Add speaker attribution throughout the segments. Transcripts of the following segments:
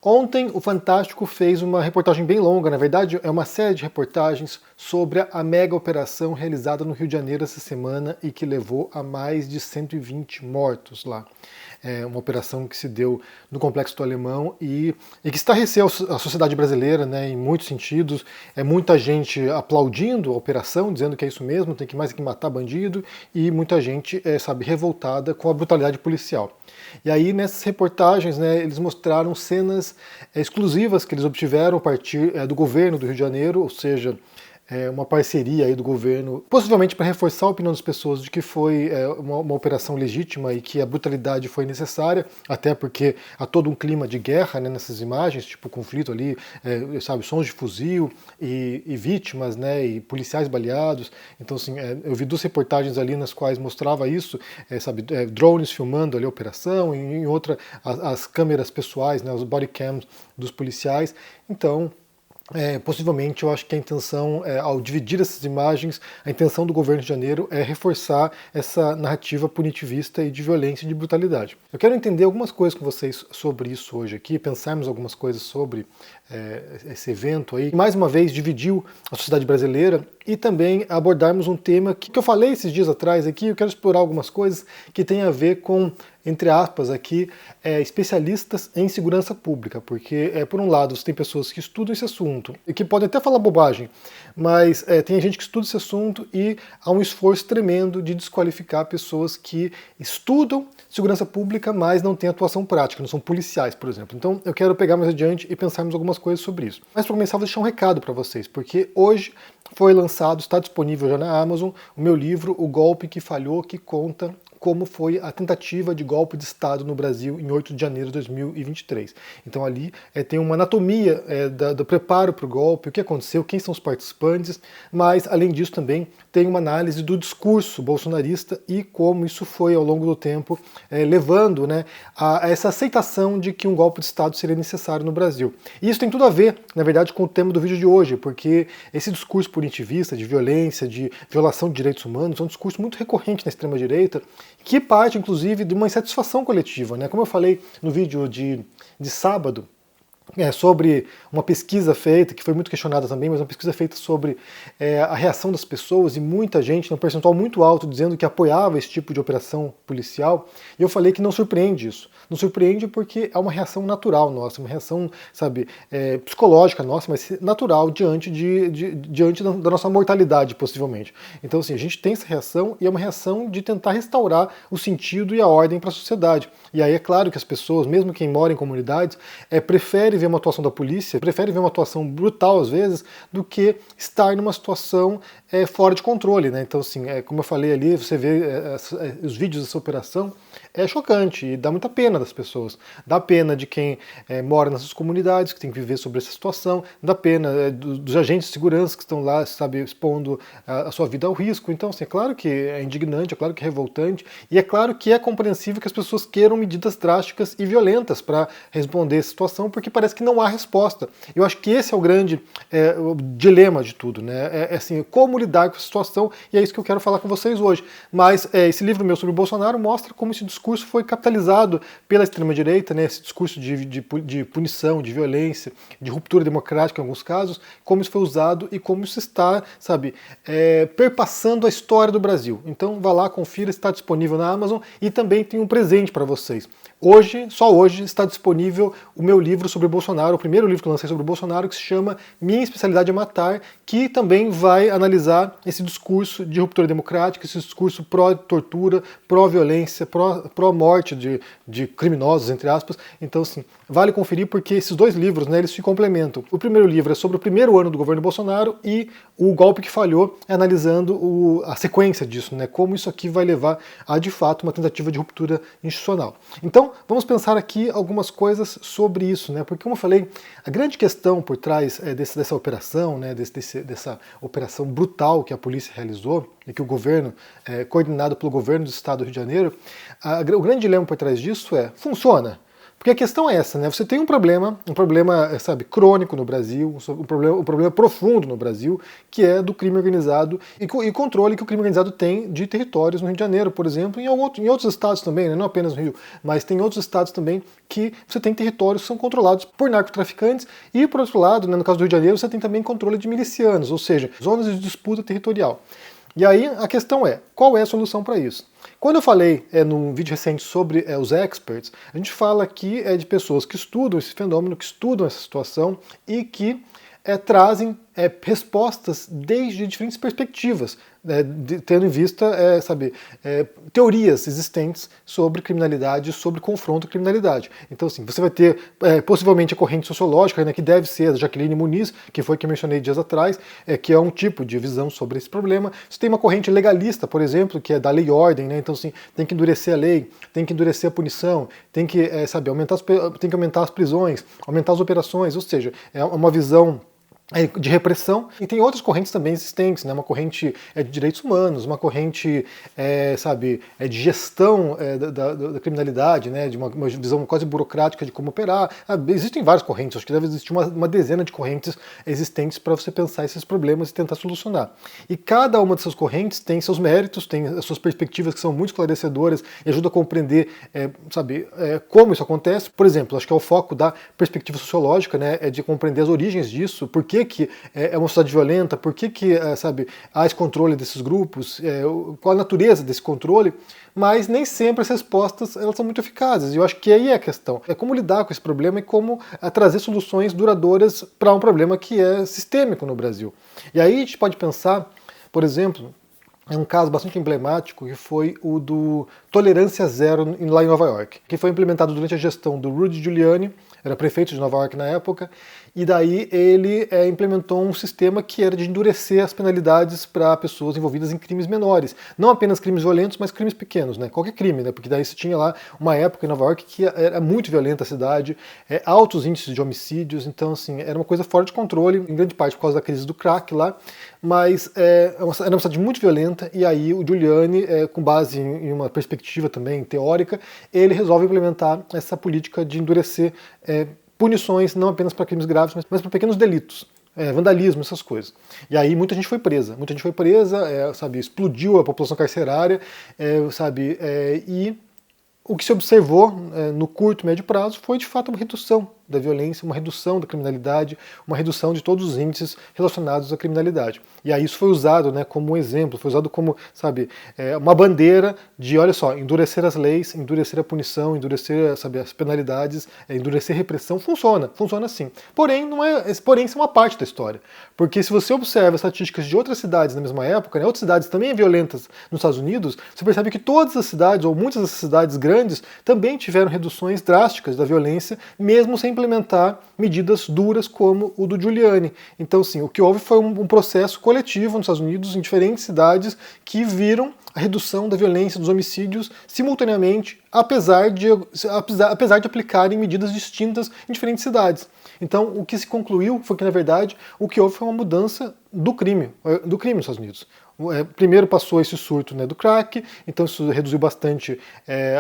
Speaker 1: Ontem o Fantástico fez uma reportagem bem longa, na verdade é uma série de reportagens sobre a mega operação realizada no Rio de Janeiro essa semana e que levou a mais de 120 mortos lá. É uma operação que se deu no Complexo do Alemão e que estarreceu a sociedade brasileira, né, em muitos sentidos. É muita gente aplaudindo a operação, dizendo que é isso mesmo, tem que matar bandido, e muita gente, revoltada com a brutalidade policial. E aí nessas reportagens, né, eles mostraram cenas exclusivas que eles obtiveram a partir do governo do Rio de Janeiro, ou seja, uma parceria aí do governo, possivelmente para reforçar a opinião das pessoas de que foi uma operação legítima e que a brutalidade foi necessária, até porque há todo um clima de guerra, né, nessas imagens, tipo conflito ali, sons de fuzil e vítimas, né, e policiais baleados. Então, assim, eu vi duas reportagens ali nas quais mostrava isso, drones filmando ali a operação, e em outra as câmeras pessoais, né, os body cams dos policiais. Então, possivelmente, eu acho que a intenção, ao dividir essas imagens, a intenção do governo de Janeiro é reforçar essa narrativa punitivista e de violência e de brutalidade. Eu quero entender algumas coisas com vocês sobre isso hoje aqui, pensarmos algumas coisas sobre esse evento aí. Mais uma vez, dividiu a sociedade brasileira e também abordarmos um tema que eu falei esses dias atrás aqui. Eu quero explorar algumas coisas que têm a ver com, entre aspas aqui, especialistas em segurança pública, porque por um lado você tem pessoas que estudam esse assunto e que podem até falar bobagem, mas tem gente que estuda esse assunto e há um esforço tremendo de desqualificar pessoas que estudam segurança pública, mas não têm atuação prática, não são policiais, por exemplo. Então eu quero pegar mais adiante e pensarmos algumas coisas sobre isso. Mas para começar, vou deixar um recado para vocês, porque hoje foi lançado, está disponível já na Amazon, o meu livro O Golpe que Falhou, que conta como foi a tentativa de golpe de Estado no Brasil em 8 de janeiro de 2023. Então ali tem uma anatomia do preparo para o golpe, o que aconteceu, quem são os participantes, mas além disso também tem uma análise do discurso bolsonarista e como isso foi ao longo do tempo levando, né, a essa aceitação de que um golpe de Estado seria necessário no Brasil. E isso tem tudo a ver, na verdade, com o tema do vídeo de hoje, porque esse discurso punitivista, de violência, de violação de direitos humanos, é um discurso muito recorrente na extrema-direita, que parte, inclusive, de uma insatisfação coletiva, né? Como eu falei no vídeo de sábado, sobre uma pesquisa feita, que foi muito questionada também, mas uma pesquisa feita sobre a reação das pessoas e muita gente, um percentual muito alto, dizendo que apoiava esse tipo de operação policial, e eu falei que não surpreende isso. Não surpreende porque é uma reação natural nossa, uma reação, psicológica nossa, mas natural diante da nossa mortalidade, possivelmente. Então, assim, a gente tem essa reação e é uma reação de tentar restaurar o sentido e a ordem para a sociedade. E aí é claro que as pessoas, mesmo quem mora em comunidades, prefere ver uma atuação da polícia, prefere ver uma atuação brutal às vezes, do que estar numa situação fora de controle, né? Então, assim, como eu falei ali, você vê os vídeos dessa operação, é chocante e dá muita pena das pessoas. Dá pena de quem mora nessas comunidades, que tem que viver sobre essa situação, dá pena dos agentes de segurança que estão lá, expondo a sua vida ao risco. Então, assim, é claro que é indignante, é claro que é revoltante, e é claro que é compreensível que as pessoas queiram medidas drásticas e violentas para responder essa situação, porque parece que não há resposta. Eu acho que esse é o grande o dilema de tudo, né? Assim, como lidar com essa situação, e é isso que eu quero falar com vocês hoje. Mas esse livro meu sobre o Bolsonaro mostra como esse discurso foi capitalizado pela extrema-direita, né? Esse discurso de punição, de violência, de ruptura democrática em alguns casos, como isso foi usado e como isso está, perpassando a história do Brasil. Então vá lá, confira, está disponível na Amazon, e também tem um presente para vocês. Hoje, só hoje, está disponível o meu livro sobre o Bolsonaro, o primeiro livro que eu lancei sobre o Bolsonaro, que se chama Minha Especialidade é Matar, que também vai analisar esse discurso de ruptura democrática, esse discurso pró-tortura, pró-violência, pró-morte de criminosos, entre aspas. Então, assim, vale conferir porque esses dois livros, né, eles se complementam. O primeiro livro é sobre o primeiro ano do governo Bolsonaro e o golpe que falhou, analisando a sequência disso, né, como isso aqui vai levar a, de fato, uma tentativa de ruptura institucional. Então, vamos pensar aqui algumas coisas sobre isso, né? Porque, como eu falei, a grande questão por trás dessa operação, né, dessa operação brutal que a polícia realizou e que o governo, coordenado pelo governo do estado do Rio de Janeiro, o grande dilema por trás disso funciona? Porque a questão é essa, né? Você tem um problema, sabe, crônico no Brasil, um problema profundo no Brasil, que é do crime organizado e controle que o crime organizado tem de territórios no Rio de Janeiro, por exemplo, em outros estados também, né? Não apenas no Rio, mas tem outros estados também que você tem territórios que são controlados por narcotraficantes e, por outro lado, né, no caso do Rio de Janeiro, você tem também controle de milicianos, ou seja, zonas de disputa territorial. E aí a questão é, qual é a solução para isso? Quando eu falei num vídeo recente sobre os experts, a gente fala aqui de pessoas que estudam esse fenômeno, que estudam essa situação e que trazem respostas desde diferentes perspectivas, tendo em vista, teorias existentes sobre criminalidade, sobre confronto à criminalidade. Então, assim, você vai ter possivelmente a corrente sociológica, né, que deve ser a Jaqueline Muniz, que foi que eu mencionei dias atrás, que é um tipo de visão sobre esse problema. Você tem uma corrente legalista, por exemplo, que é da lei e ordem, né? Então, assim, tem que endurecer a lei, tem que endurecer a punição, tem que, aumentar as prisões, aumentar as operações, ou seja, é uma visão de repressão, e tem outras correntes também existentes, né? Uma corrente de direitos humanos, uma corrente de gestão da criminalidade, né? De uma visão quase burocrática de como operar. Existem várias correntes, acho que deve existir uma dezena de correntes existentes para você pensar esses problemas e tentar solucionar. E cada uma dessas correntes tem seus méritos, tem as suas perspectivas que são muito esclarecedoras e ajudam a compreender como isso acontece. Por exemplo, acho que é o foco da perspectiva sociológica, né? É de compreender as origens disso, por que é uma sociedade violenta, por que há esse controle desses grupos, qual a natureza desse controle, mas nem sempre as respostas elas são muito eficazes. E eu acho que aí é a questão. É como lidar com esse problema e como trazer soluções duradouras para um problema que é sistêmico no Brasil. E aí a gente pode pensar, por exemplo, é um caso bastante emblemático que foi o do Tolerância Zero lá em Nova York, que foi implementado durante a gestão do Rudy Giuliani, era prefeito de Nova York na época, e daí ele implementou um sistema que era de endurecer as penalidades para pessoas envolvidas em crimes menores. Não apenas crimes violentos, mas crimes pequenos, né? Qualquer crime, né? Porque daí você tinha lá uma época em Nova York que era muito violenta a cidade, altos índices de homicídios, então assim, era uma coisa fora de controle, em grande parte por causa da crise do crack lá, mas era uma cidade muito violenta, e aí o Giuliani, com base em uma perspectiva também teórica, ele resolve implementar essa política de endurecer punições não apenas para crimes graves, mas para pequenos delitos, vandalismo, essas coisas. E aí muita gente foi presa, explodiu a população carcerária, e o que se observou no curto e médio prazo foi de fato uma redução da violência, uma redução da criminalidade, uma redução de todos os índices relacionados à criminalidade. E aí isso foi usado, né, como um exemplo, foi usado como, uma bandeira de, olha só, endurecer as leis, endurecer a punição, endurecer, as penalidades, endurecer a repressão, funciona sim. Porém, isso é uma parte da história. Porque se você observa estatísticas de outras cidades na mesma época, né, outras cidades também violentas nos Estados Unidos, você percebe que todas as cidades, ou muitas dessas cidades grandes, também tiveram reduções drásticas da violência, mesmo sem implementar medidas duras como o do Giuliani. Então, sim, o que houve foi um processo coletivo nos Estados Unidos, em diferentes cidades, que viram a redução da violência, dos homicídios, simultaneamente, apesar de aplicarem medidas distintas em diferentes cidades. Então, o que se concluiu foi que, na verdade, o que houve foi uma mudança do crime nos Estados Unidos. Primeiro passou esse surto, né, do crack, então isso reduziu bastante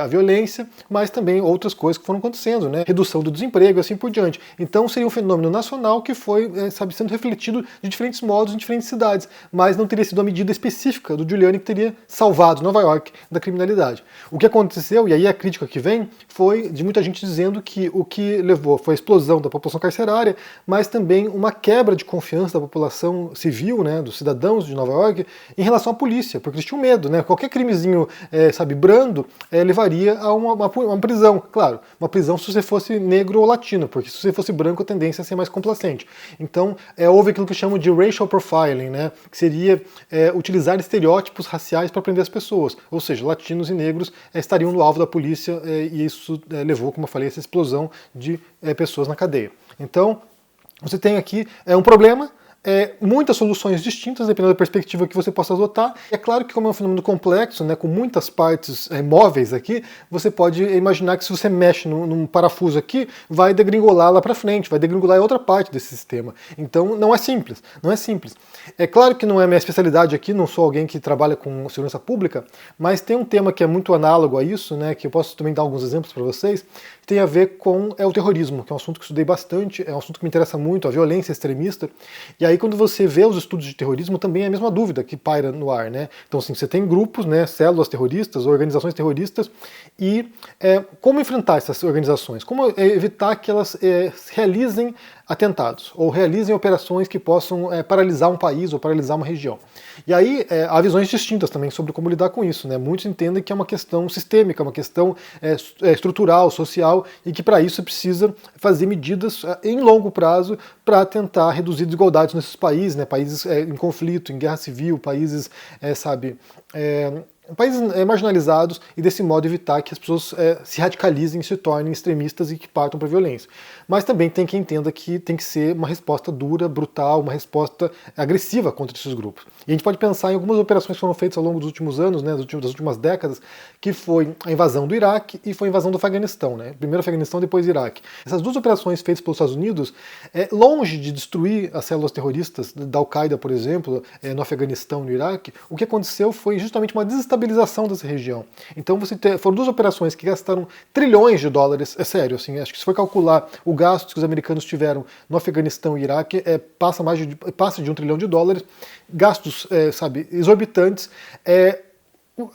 Speaker 1: a violência, mas também outras coisas que foram acontecendo, né, redução do desemprego e assim por diante. Então seria um fenômeno nacional que foi sendo refletido de diferentes modos em diferentes cidades, mas não teria sido a medida específica do Giuliani que teria salvado Nova York da criminalidade. O que aconteceu, e aí a crítica que vem, foi de muita gente dizendo que o que levou foi a explosão da população carcerária, mas também uma quebra de confiança da população civil, né, dos cidadãos de Nova York, em relação à polícia, porque eles tinham medo, né? Qualquer crimezinho, brando, levaria a uma prisão. Claro, uma prisão se você fosse negro ou latino, porque se você fosse branco a tendência é ser mais complacente. Então, houve aquilo que chamam de racial profiling, né? Que seria utilizar estereótipos raciais para prender as pessoas. Ou seja, latinos e negros estariam no alvo da polícia e isso levou, como eu falei, a essa explosão de pessoas na cadeia. Então, você tem aqui um problema, muitas soluções distintas, dependendo da perspectiva que você possa adotar. É claro que como é um fenômeno complexo, né, com muitas partes móveis aqui, você pode imaginar que se você mexe num parafuso aqui, vai degringolar lá para frente, vai degringolar em outra parte desse sistema. Então não é simples. É claro que não é minha especialidade aqui, não sou alguém que trabalha com segurança pública, mas tem um tema que é muito análogo a isso, né, que eu posso também dar alguns exemplos para vocês. tem a ver com o terrorismo, que é um assunto que eu estudei bastante, é um assunto que me interessa muito, a violência extremista. E aí quando você vê os estudos de terrorismo, também é a mesma dúvida que paira no ar, né? Então assim, você tem grupos, né, células terroristas, organizações terroristas, e como enfrentar essas organizações? Como evitar que elas realizem atentados, ou realizem operações que possam paralisar um país ou paralisar uma região. E aí há visões distintas também sobre como lidar com isso, né? Muitos entendem que é uma questão sistêmica, uma questão estrutural, social, e que para isso você precisa fazer medidas em longo prazo para tentar reduzir desigualdades nesses países, né? Países em conflito, em guerra civil, países, países marginalizados, e desse modo evitar que as pessoas se radicalizem, se tornem extremistas e que partam para a violência. Mas também tem quem entenda que tem que ser uma resposta dura, brutal, uma resposta agressiva contra esses grupos. E a gente pode pensar em algumas operações que foram feitas ao longo dos últimos anos, né, das últimas décadas, que foi a invasão do Iraque e foi a invasão do Afeganistão, né? Primeiro Afeganistão, depois Iraque. Essas duas operações feitas pelos Estados Unidos, longe de destruir as células terroristas da Al-Qaeda, por exemplo, no Afeganistão e no Iraque, o que aconteceu foi justamente uma desestabilização dessa região. Então foram duas operações que gastaram trilhões de dólares, é sério, assim, acho que se for calcular o gasto que os americanos tiveram no Afeganistão e Iraque, passa de $1 trilhão, gastos, exorbitantes.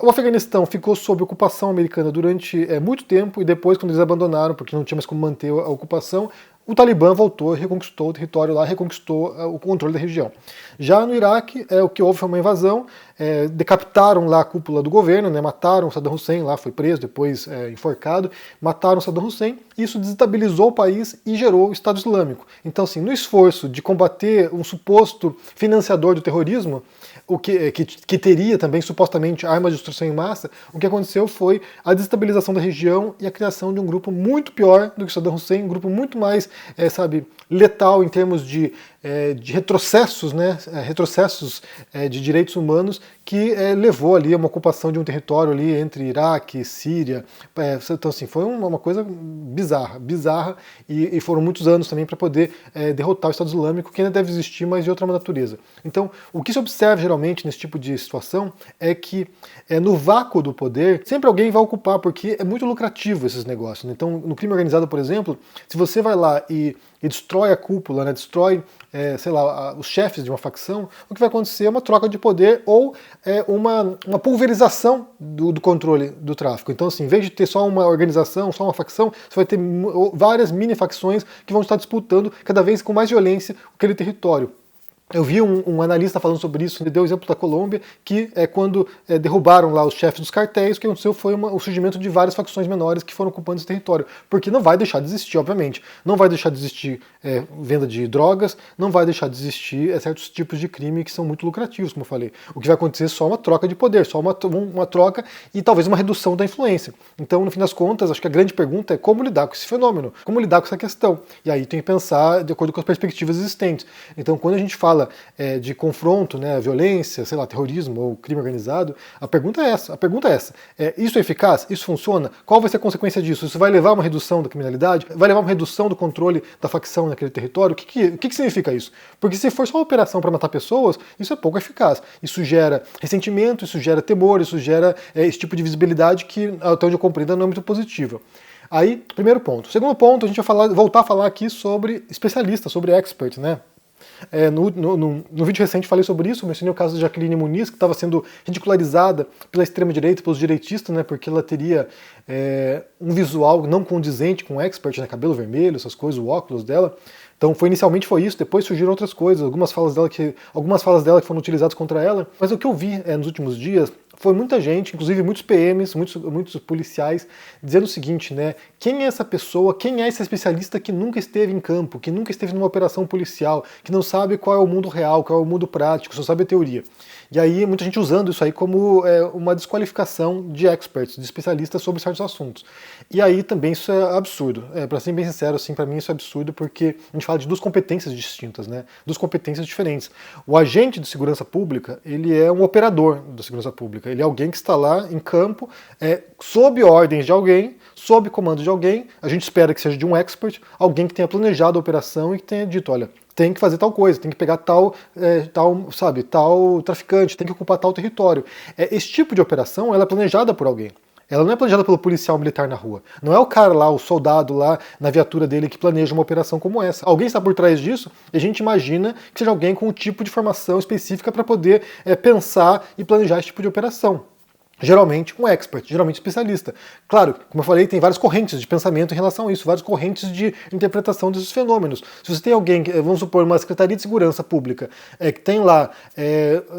Speaker 1: O Afeganistão ficou sob ocupação americana durante muito tempo, e depois, quando eles abandonaram, porque não tinha mais como manter a ocupação, o Talibã voltou, reconquistou o território lá, reconquistou o controle da região. Já no Iraque, o que houve foi uma invasão, decapitaram lá a cúpula do governo, né, mataram Saddam Hussein, lá foi preso, depois enforcado, mataram Saddam Hussein, e isso desestabilizou o país e gerou o Estado Islâmico. Então, assim, no esforço de combater um suposto financiador do terrorismo, que teria também supostamente armas de destruição em massa, o que aconteceu foi a desestabilização da região e a criação de um grupo muito pior do que Saddam Hussein, um grupo muito mais, letal em termos de retrocessos, né, de direitos humanos, que levou ali a uma ocupação de um território ali entre Iraque e Síria. Então, assim, foi uma coisa bizarra, e foram muitos anos também para poder derrotar o Estado Islâmico, que ainda deve existir, mas de outra natureza. Então, o que se observa geralmente nesse tipo de situação é que no vácuo do poder, sempre alguém vai ocupar, porque é muito lucrativo esses negócios, né? Então, no crime organizado, por exemplo, se você vai lá e destrói a cúpula, né, destrói os chefes de uma facção, o que vai acontecer é uma troca de poder ou uma pulverização do controle do tráfico. Então, assim, em vez de ter só uma organização, só uma facção, você vai ter várias mini-facções que vão estar disputando cada vez com mais violência aquele território. Eu vi um analista falando sobre isso, ele deu o exemplo da Colômbia, que quando derrubaram lá os chefes dos cartéis, o que aconteceu foi o surgimento de várias facções menores que foram ocupando esse território. Porque não vai deixar de existir, obviamente. Não vai deixar de existir venda de drogas, não vai deixar de existir certos tipos de crime que são muito lucrativos, como eu falei. O que vai acontecer é só uma troca de poder, só uma troca e talvez uma redução da influência. Então, no fim das contas, acho que a grande pergunta é como lidar com esse fenômeno, como lidar com essa questão. E aí tem que pensar de acordo com as perspectivas existentes. Então, quando a gente fala de confronto, né, violência, terrorismo ou crime organizado, a pergunta é essa. Isso é eficaz? Isso funciona? Qual vai ser a consequência disso? Isso vai levar a uma redução da criminalidade? Vai levar a uma redução do controle da facção naquele território? O que significa isso? Porque se for só uma operação para matar pessoas, isso é pouco eficaz. Isso gera ressentimento, isso gera temor, isso gera esse tipo de visibilidade que, até onde eu compreendo, não é muito positiva. Aí, primeiro ponto. Segundo ponto, a gente vai voltar a falar aqui sobre especialistas, sobre experts, né? No vídeo recente falei sobre isso, mencionei o caso da Jaqueline Muniz, que estava sendo ridicularizada pela extrema-direita, pelos direitistas, né, porque ela teria um visual não condizente com o expert, né, cabelo vermelho, essas coisas, o óculos dela. Então inicialmente foi isso, depois surgiram outras coisas, algumas falas dela que foram utilizadas contra ela. Mas o que eu vi nos últimos dias foi muita gente, inclusive muitos PMs, muitos policiais, dizendo o seguinte, né? Quem é essa pessoa, quem é esse especialista que nunca esteve em campo, que nunca esteve numa operação policial, que não sabe qual é o mundo real, qual é o mundo prático, só sabe a teoria. E aí muita gente usando isso aí como uma desqualificação de experts, de especialistas sobre certos assuntos. E aí também isso é absurdo. Para ser bem sincero, assim, para mim isso é absurdo, porque a gente fala de duas competências distintas, né? Duas competências diferentes. O agente de segurança pública, ele é um operador da segurança pública. Ele é alguém que está lá em campo, sob ordens de alguém, sob comando de alguém. A gente espera que seja de um expert, alguém que tenha planejado a operação e que tenha dito, olha, tem que fazer tal coisa, tem que pegar tal traficante, tem que ocupar tal território. Esse tipo de operação ela é planejada por alguém. Ela não é planejada pelo policial militar na rua. Não é o cara lá, o soldado lá na viatura dele que planeja uma operação como essa. Alguém está por trás disso e a gente imagina que seja alguém com um tipo de formação específica para poder pensar e planejar esse tipo de operação. Geralmente um expert, geralmente especialista. Claro, como eu falei, tem várias correntes de pensamento em relação a isso, várias correntes de interpretação desses fenômenos. Se você tem alguém, vamos supor, uma Secretaria de Segurança Pública, que tem lá,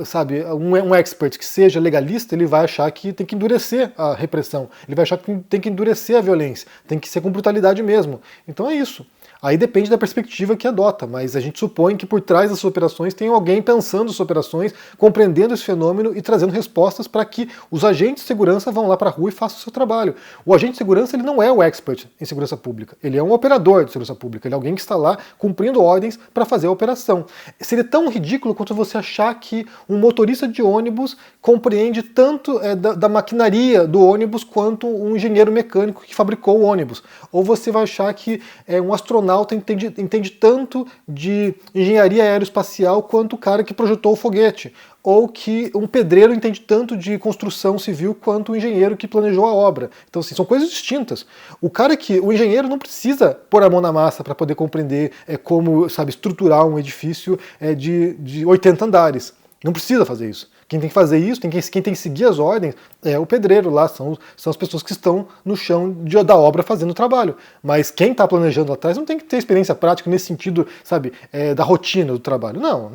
Speaker 1: sabe, um expert que seja legalista, ele vai achar que tem que endurecer a repressão, ele vai achar que tem que endurecer a violência, tem que ser com brutalidade mesmo. Então é isso. Aí depende da perspectiva que adota, mas a gente supõe que por trás dessas operações tem alguém pensando essas operações, compreendendo esse fenômeno e trazendo respostas para que os agentes de segurança vão lá para a rua e façam o seu trabalho. O agente de segurança ele não é o expert em segurança pública, ele é um operador de segurança pública, ele é alguém que está lá cumprindo ordens para fazer a operação. Seria tão ridículo quanto você achar que um motorista de ônibus compreende tanto da maquinaria do ônibus quanto um engenheiro mecânico que fabricou o ônibus. Ou você vai achar que um astronauta entende tanto de engenharia aeroespacial quanto o cara que projetou o foguete. Ou que um pedreiro entende tanto de construção civil quanto o engenheiro que planejou a obra. Então, assim, são coisas distintas. O engenheiro não precisa pôr a mão na massa para poder compreender como, sabe, estruturar um edifício de 80 andares. Não precisa fazer isso. Quem tem que fazer isso, quem tem que seguir as ordens, é o pedreiro lá, são as pessoas que estão no chão da obra fazendo o trabalho. Mas quem está planejando lá atrás não tem que ter experiência prática nesse sentido, sabe, da rotina do trabalho. Não,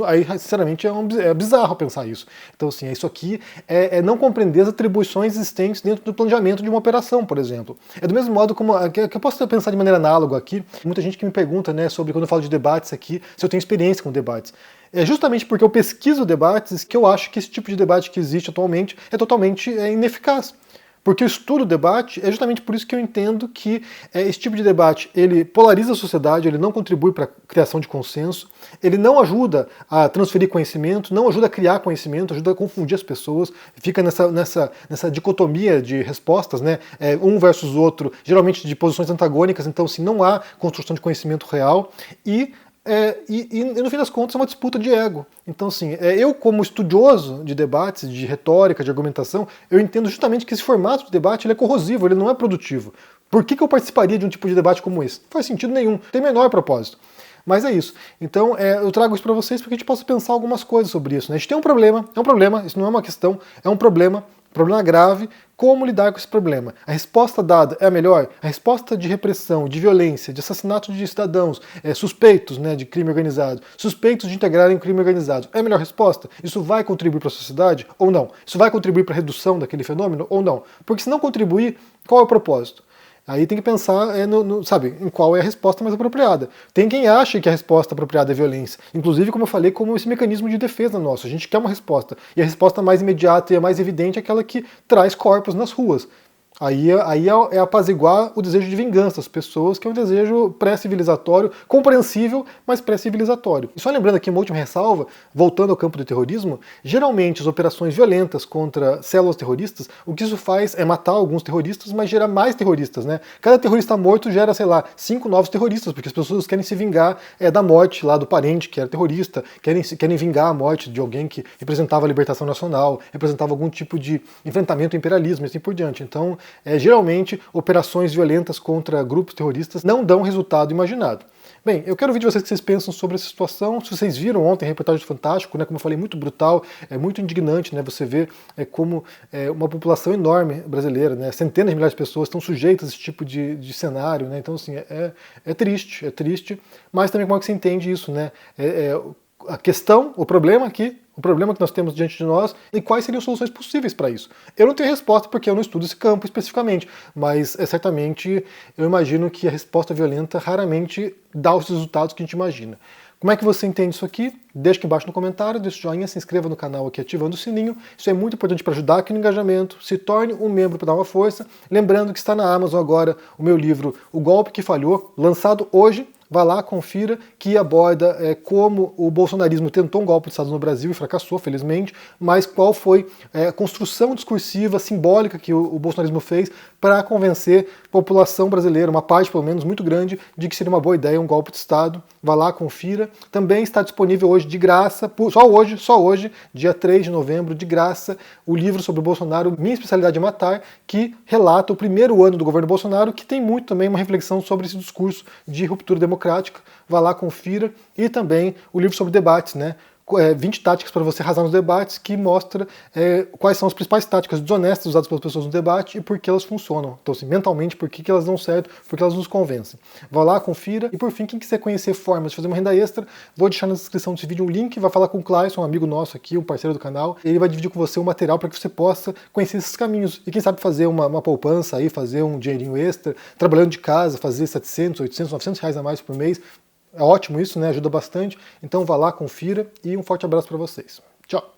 Speaker 1: aí sinceramente é bizarro pensar isso. Então, assim, isso aqui é não compreender as atribuições existentes dentro do planejamento de uma operação, por exemplo. É do mesmo modo como, que eu posso pensar de maneira análoga aqui, muita gente que me pergunta, né, sobre quando eu falo de debates aqui, se eu tenho experiência com debates. É justamente porque eu pesquiso debates que eu acho que esse tipo de debate que existe atualmente é totalmente ineficaz. Porque eu estudo o debate, é justamente por isso que eu entendo que esse tipo de debate ele polariza a sociedade, ele não contribui para a criação de consenso, ele não ajuda a transferir conhecimento, não ajuda a criar conhecimento, ajuda a confundir as pessoas, fica nessa dicotomia de respostas, né? Um versus o outro, geralmente de posições antagônicas, então assim, não há construção de conhecimento real e no fim das contas é uma disputa de ego. Então, assim, eu como estudioso de debates, de retórica, de argumentação, eu entendo justamente que esse formato de debate ele é corrosivo, ele não é produtivo. Por que eu participaria de um tipo de debate como esse? Não faz sentido nenhum, tem menor propósito. Mas é isso. Então, eu trago isso para vocês para que a gente possa pensar algumas coisas sobre isso. Né? A gente tem um problema, isso não é uma questão, é um problema grave. Como lidar com esse problema? A resposta dada é a melhor? A resposta de repressão, de violência, de assassinato de cidadãos, suspeitos, né, de crime organizado, suspeitos de integrarem o crime organizado, é a melhor resposta? Isso vai contribuir para a sociedade ou não? Isso vai contribuir para a redução daquele fenômeno ou não? Porque se não contribuir, qual é o propósito? Aí tem que pensar sabe, em qual é a resposta mais apropriada. Tem quem acha que a resposta apropriada é violência. Inclusive, como eu falei, como esse mecanismo de defesa nosso. A gente quer uma resposta. E a resposta mais imediata e a mais evidente é aquela que traz corpos nas ruas. Aí é apaziguar o desejo de vingança das pessoas, que é um desejo pré-civilizatório, compreensível, mas pré-civilizatório. E só lembrando aqui uma última ressalva, voltando ao campo do terrorismo, geralmente as operações violentas contra células terroristas, o que isso faz é matar alguns terroristas, mas gera mais terroristas, né? Cada terrorista morto gera, sei lá, 5 novos terroristas, porque as pessoas querem se vingar da morte lá do parente que era terrorista, querem vingar a morte de alguém que representava a libertação nacional, representava algum tipo de enfrentamento ao imperialismo e assim por diante. Então, geralmente, operações violentas contra grupos terroristas não dão o resultado imaginado. Bem, eu quero ouvir de vocês o que vocês pensam sobre essa situação. Se vocês viram ontem a reportagem do Fantástico, né, como eu falei, muito brutal, muito indignante, né, você vê como uma população enorme brasileira, né, centenas de milhares de pessoas estão sujeitas a esse tipo de cenário. Né, então, assim, é triste, mas também como é que você entende isso, né? A questão, o problema que nós temos diante de nós e quais seriam soluções possíveis para isso. Eu não tenho resposta porque eu não estudo esse campo especificamente, mas certamente eu imagino que a resposta violenta raramente dá os resultados que a gente imagina. Como é que você entende isso aqui? Deixa aqui embaixo no comentário, deixa o joinha, se inscreva no canal aqui ativando o sininho. Isso é muito importante para ajudar aqui no engajamento. Se torne um membro para dar uma força. Lembrando que está na Amazon agora o meu livro O Golpe que Falhou, lançado hoje, Vá lá, confira, que aborda como o bolsonarismo tentou um golpe de Estado no Brasil e fracassou, felizmente, mas qual foi a construção discursiva, simbólica que o bolsonarismo fez para convencer a população brasileira, uma parte pelo menos muito grande, de que seria uma boa ideia um golpe de Estado. Vá lá, confira. Também está disponível hoje de graça, só hoje, dia 3 de novembro, de graça, o livro sobre o Bolsonaro, Minha Especialidade é Matar, que relata o primeiro ano do governo Bolsonaro, que tem muito também uma reflexão sobre esse discurso de ruptura democrática. Vá lá, confira. E também o livro sobre debates, né? 20 táticas para você arrasar nos debates, que mostra quais são as principais táticas desonestas usadas pelas pessoas no debate e por que elas funcionam. Então, assim, mentalmente, por que elas dão certo, por que elas nos convencem. Vá lá, confira. E por fim, quem quiser conhecer formas de fazer uma renda extra, vou deixar na descrição desse vídeo um link, vai falar com o Clayson, um amigo nosso aqui, um parceiro do canal. Ele vai dividir com você um material para que você possa conhecer esses caminhos. E quem sabe fazer uma poupança aí, fazer um dinheirinho extra, trabalhando de casa, fazer 700, 800, 900 reais a mais por mês. É ótimo isso, né? Ajuda bastante. Então vá lá, confira e um forte abraço para vocês. Tchau!